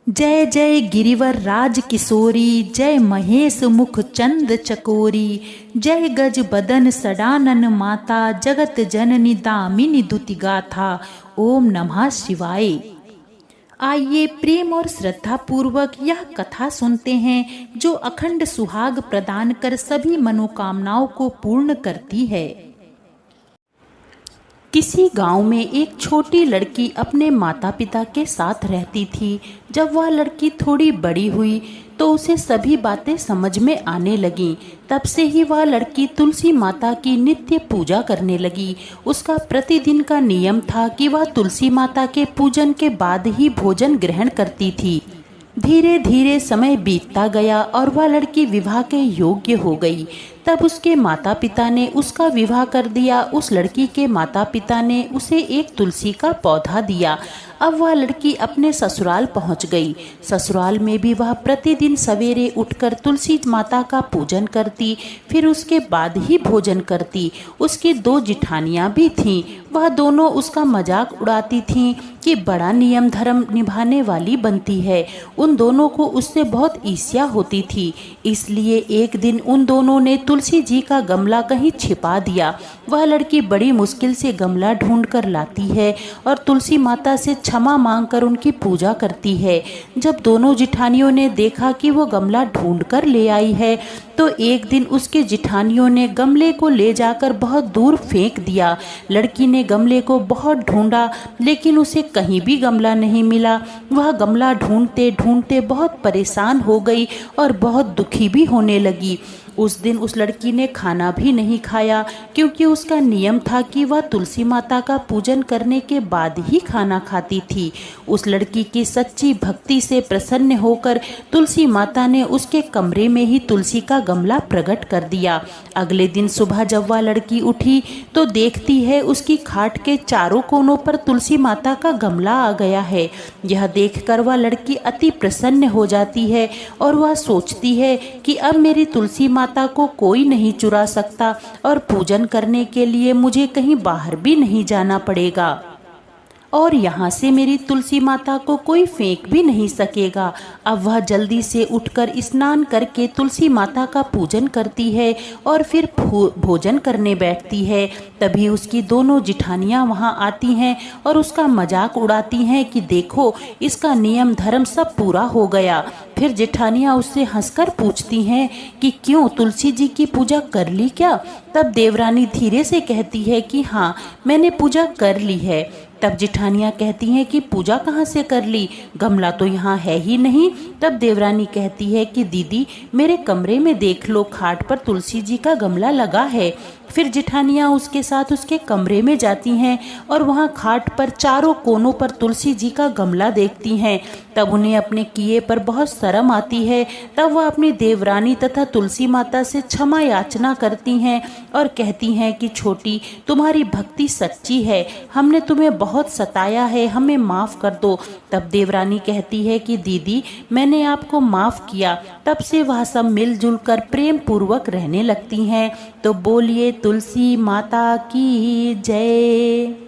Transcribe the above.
जय जय गिरिवर राज किशोरी, जय महेश मुख चंद चकोरी, जय गज बदन सडानन माता, जगत जननी दामिनी दुति गाथा। ओम नमः शिवाय। आइए प्रेम और श्रद्धा पूर्वक यह कथा सुनते हैं जो अखंड सुहाग प्रदान कर सभी मनोकामनाओं को पूर्ण करती है। किसी गांव में एक छोटी लड़की अपने माता पिता के साथ रहती थी। जब वह लड़की थोड़ी बड़ी हुई तो उसे सभी बातें समझ में आने लगीं। तब से ही वह लड़की तुलसी माता की नित्य पूजा करने लगी। उसका प्रतिदिन का नियम था कि वह तुलसी माता के पूजन के बाद ही भोजन ग्रहण करती थी। धीरे धीरे समय बीतता गया और वह लड़की विवाह के योग्य हो गई। तब उसके माता पिता ने उसका विवाह कर दिया। उस लड़की के माता पिता ने उसे एक तुलसी का पौधा दिया। अब वह लड़की अपने ससुराल पहुंच गई। ससुराल में भी वह प्रतिदिन सवेरे उठकर तुलसी माता का पूजन करती, फिर उसके बाद ही भोजन करती। उसकी दो जिठानियां भी थीं। वह दोनों उसका मजाक उड़ाती थीं कि बड़ा नियम धर्म निभाने वाली बनती है। उन दोनों को उससे बहुत ईर्ष्या होती थी। इसलिए एक दिन उन दोनों ने तुलसी जी का गमला कहीं छिपा दिया। वह लड़की बड़ी मुश्किल से गमला ढूंढ कर लाती है और तुलसी माता से क्षमा मांगकर उनकी पूजा करती है। जब दोनों जिठानियों ने देखा कि वो गमला ढूंढ कर ले आई है तो एक दिन उसके जिठानियों ने गमले को ले जाकर बहुत दूर फेंक दिया। लड़की ने गमले को बहुत ढूंढा लेकिन उसे कहीं भी गमला नहीं मिला। वह गमला ढूंढते ढूंढते बहुत परेशान हो गई और बहुत दुखी भी होने लगी। उस दिन उस लड़की ने खाना भी नहीं खाया क्योंकि उसका नियम था कि वह तुलसी माता का पूजन करने के बाद ही खाना खाती थी। उस लड़की की सच्ची भक्ति से प्रसन्न होकर तुलसी माता ने उसके कमरे में ही तुलसी का गमला प्रकट कर दिया। अगले दिन सुबह जब वह लड़की उठी तो देखती है उसकी खाट के चारों कोनों पर तुलसी माता का गमला आ गया है। यह देखकर वह लड़की अति प्रसन्न हो जाती है और वह सोचती है कि अब मेरी तुलसी माता को कोई नहीं चुरा सकता और पूजन करने के लिए मुझे कहीं बाहर भी नहीं जाना पड़ेगा और यहाँ से मेरी तुलसी माता को कोई फेंक भी नहीं सकेगा। अब वह जल्दी से उठकर स्नान करके तुलसी माता का पूजन करती है और फिर भोजन करने बैठती है। तभी उसकी दोनों जिठानियाँ वहाँ आती हैं और उसका मजाक उड़ाती हैं कि देखो इसका नियम धर्म सब पूरा हो गया। फिर जेठानियाँ उससे हंसकर पूछती हैं कि क्यों तुलसी जी की पूजा कर ली क्या? तब देवरानी धीरे से कहती है कि हाँ मैंने पूजा कर ली है। तब जेठानियाँ कहती हैं कि पूजा कहाँ से कर ली, गमला तो यहाँ है ही नहीं। तब देवरानी कहती है कि दीदी मेरे कमरे में देख लो, खाट पर तुलसी जी का गमला लगा है। फिर जेठानियाँ उसके साथ उसके कमरे में जाती हैं और वहाँ खाट पर चारों कोनों पर तुलसी जी का गमला देखती हैं। तब उन्हें अपने किए पर बहुत शर्म आती है। तब वह अपनी देवरानी तथा तुलसी माता से क्षमा याचना करती हैं और कहती हैं कि छोटी तुम्हारी भक्ति सच्ची है, हमने तुम्हें बहुत सताया है, हमें माफ़ कर दो। तब देवरानी कहती है कि दीदी मैंने आपको माफ़ किया। तब से वह सब मिलजुल कर प्रेम पूर्वक रहने लगती हैं। तो बोलिए तुलसी माता की जय।